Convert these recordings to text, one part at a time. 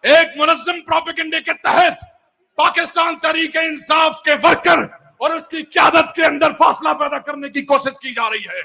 ایک منظم پروپیگنڈے کے تحت پاکستان تحریک انصاف کے ورکر اور اس کی قیادت کے اندر فاصلہ پیدا کرنے کی کوشش کی جا رہی ہے.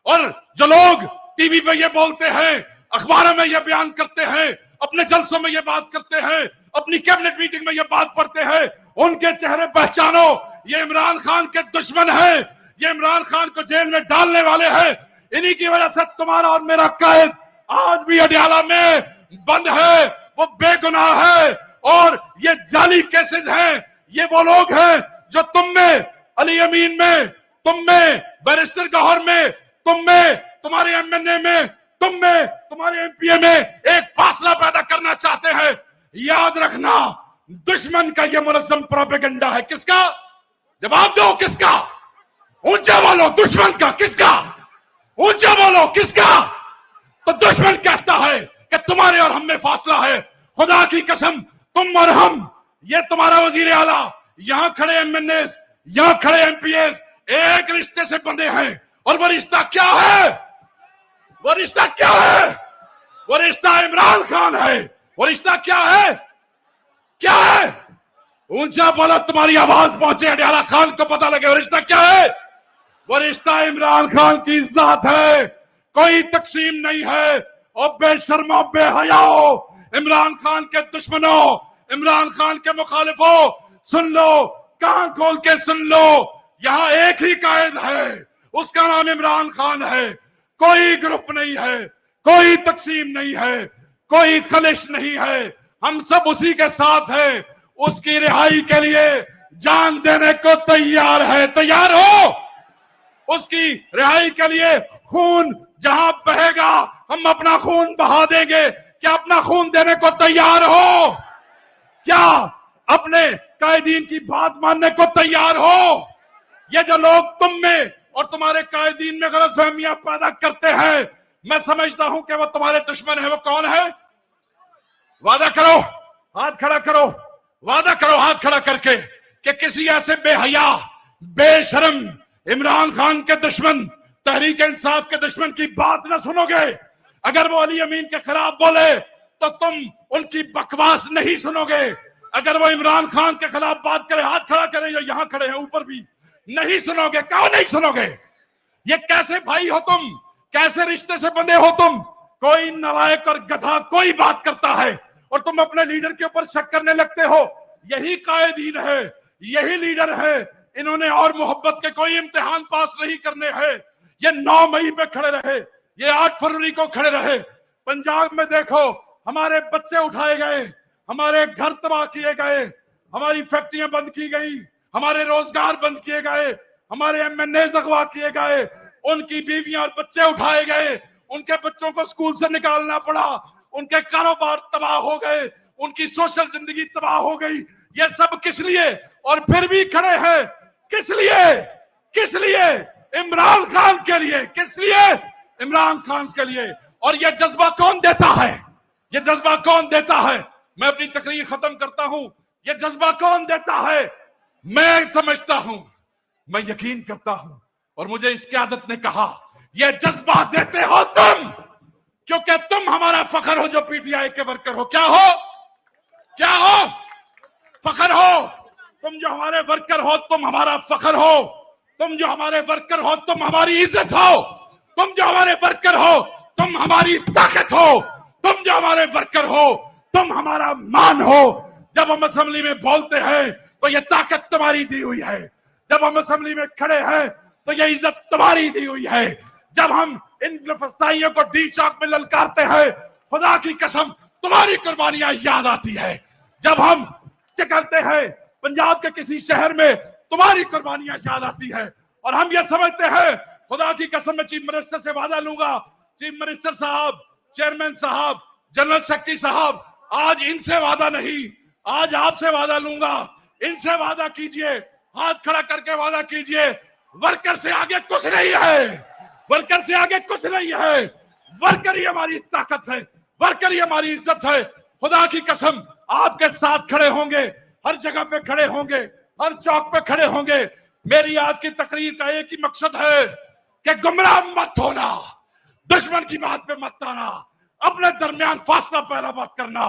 اور جو لوگ ٹی وی پہ یہ بولتے ہیں، اخباروں میں یہ بیان کرتے ہیں، اپنے جلسوں میں یہ بات کرتے ہیں، اپنی کیبنٹ میٹنگ میں یہ بات پڑھتے ہیں، ان کے چہرے پہچانو. یہ عمران خان کے دشمن ہیں، یہ عمران خان کو جیل میں ڈالنے والے ہیں. انہی کی وجہ سے تمہارا اور میرا قائد آج بھی اڈیالہ میں بند ہے. وہ بے گناہ ہے اور یہ جعلی کیسز ہیں. یہ وہ لوگ ہیں جو تم میں علی امین میں، تم میں بیرسٹر گوہر میں، تم میں تمہارے ایم این اے میں، تم میں تمہارے ایم پی اے میں ایک فاصلہ پیدا کرنا چاہتے ہیں. یاد رکھنا دشمن کا یہ منظم پروپیگنڈا ہے. کس کا؟ جواب دو. کس کا؟ اونچا بولو. دشمن کا. کس کا؟ اونچا بولو. کس کا؟ تو دشمن کہتا ہے کہ تمہارے اور ہم میں فاصلہ ہے. خدا کی قسم تم اور ہم، یہ تمہارا وزیر اعلیٰ، یہاں کھڑے ایم این ایز، یہاں کھڑے ایم پی ایز ایک رشتے سے بندے ہیں. اور وہ رشتہ کیا ہے؟ وہ رشتہ کیا ہے؟ وہ رشتہ عمران خان ہے. وہ رشتہ کیا ہے؟ کیا ہے؟ اونچا بولا، تمہاری آواز پہنچے، اڈیالہ خان کو پتہ لگے. وہ رشتہ کیا ہے؟ وہ رشتہ عمران خان کی ذات ہے. کوئی تقسیم نہیں ہے. اور بے شرمو، بے حیاؤ، عمران خان کے دشمنوں، عمران خان کے مخالفوں، سن لو، کان کھول کے سن لو. یہاں ایک ہی قائد ہے، اس کا نام عمران خان ہے. کوئی گروپ نہیں ہے، کوئی تقسیم نہیں ہے، کوئی خلش نہیں ہے. ہم سب اسی کے ساتھ ہیں. اس کی رہائی کے لیے جان دینے کو تیار ہے. تیار ہو؟ اس کی رہائی کے لیے خون جہاں بہے گا ہم اپنا خون بہا دیں گے. کیا اپنا خون دینے کو تیار ہو؟ کیا اپنے قائدین کی بات ماننے کو تیار ہو؟ یہ جو لوگ تم میں اور تمہارے قائدین میں غلط فہمیاں پیدا کرتے ہیں، میں سمجھتا ہوں کہ وہ تمہارے دشمن ہیں. وہ کون ہے؟ وعدہ کرو، ہاتھ کھڑا کرو. وعدہ کرو ہاتھ کھڑا کر کے کہ کسی ایسے بے حیا، بے شرم عمران خان کے دشمن، تحریک انصاف کے دشمن کی بات نہ سنو گے. اگر وہ علی امین کے خلاف بولے تو تم ان کی بکواس نہیں سنو گے. اگر وہ عمران خان کے خلاف بات کرے، ہاتھ کھڑا کرے، جو یہاں کھڑے ہیں اوپر بھی، نہیں سنو گے. کیوں نہیں سنو گے؟ یہ کیسے بھائی ہو تم؟ کیسے رشتے سے بندے ہو تم؟ کوئی نالائق اور گدھا کوئی بات کرتا ہے اور تم اپنے لیڈر کے اوپر شک کرنے لگتے ہو. یہی قائدین ہے، یہی لیڈر ہے. انہوں نے اور محبت کے کوئی امتحان پاس نہیں کرنے ہیں. یہ 9 مئی پہ کھڑے رہے، یہ 8 فروری کو کھڑے رہے. پنجاب میں دیکھو، ہمارے بچے اٹھائے گئے، ہمارے گھر تباہ کیے گئے، ہماری فیکٹریاں بند کی گئی، ہمارے روزگار بند کیے گئے، ہمارے ایم این ایز اغوا کیے گئے، ان کی بیویاں اور بچے اٹھائے گئے، ان کے بچوں کو اسکول سے نکالنا پڑا، ان کے کاروبار تباہ ہو گئے، ان کی سوشل زندگی تباہ ہو گئی. یہ سب کس لیے؟ اور پھر بھی کھڑے ہیں. کس لیے؟ کس لیے؟ عمران خان کے لیے. کس لیے؟ عمران خان کے لیے. اور یہ جذبہ کون دیتا ہے؟ یہ جذبہ کون دیتا ہے؟ میں اپنی تقریر ختم کرتا ہوں. یہ جذبہ کون دیتا ہے؟ میں سمجھتا ہوں، میں یقین کرتا ہوں، اور مجھے اس قیادت نے کہا یہ جذبہ دیتے ہو تم، کیونکہ تم ہمارا فخر ہو جو پی ٹی آئی کے ورکر ہو. کیا ہو؟ کیا ہو؟ فخر ہو. تم جو ہمارے ورکر ہو تم ہمارا فخر ہو. تم جو ہمارے ورکر ہو تم ہماری عزت ہو. تم جو ہمارے ورکر ہو تم ہماری طاقت ہو. تم جو ہمارے ورکر ہو تم ہمارا مان ہو. جب ہم اسمبلی میں بولتے ہیں تو یہ طاقت تمہاری دی ہوئی ہے. جب ہم اسمبلی میں کھڑے ہیں تو یہ عزت تمہاری دی ہوئی ہے. جب ہم ان فسطائیوں کو ڈی چوک میں للکارتے ہیں، خدا کی قسم تمہاری قربانیاں یاد آتی ہے. جب ہم نکلتے ہیں پنجاب کے کسی شہر میں، تمہاری قربانیاں یاد آتی ہے. اور ہم یہ سمجھتے ہیں، خدا کی قسم میں چیف منسٹر سے وعدہ لوں گا، چیف منسٹر صاحب، چیئرمین صاحب، جنرل سیکرٹری صاحب، آج ان سے وعدہ نہیں، آج آپ سے وعدہ لوں گا. ان سے وعدہ کیجئے، ہاتھ کھڑا کر کے وعدہ کیجئے. ورکر سے آگے کچھ نہیں ہے. ورکر سے آگے کچھ نہیں ہے. ورکر ہی ہماری طاقت ہے. ورکر ہی ہماری عزت ہے. خدا کی قسم آپ کے ساتھ کھڑے ہوں گے، ہر جگہ پہ کھڑے ہوں گے، ہر چوک پہ کھڑے ہوں گے. میری آج کی تقریر کا ایک ہی مقصد ہے کہ گمراہ مت ہونا، دشمن کی بات پہ مت آنا، اپنے درمیان فاصلہ پیدا مت کرنا.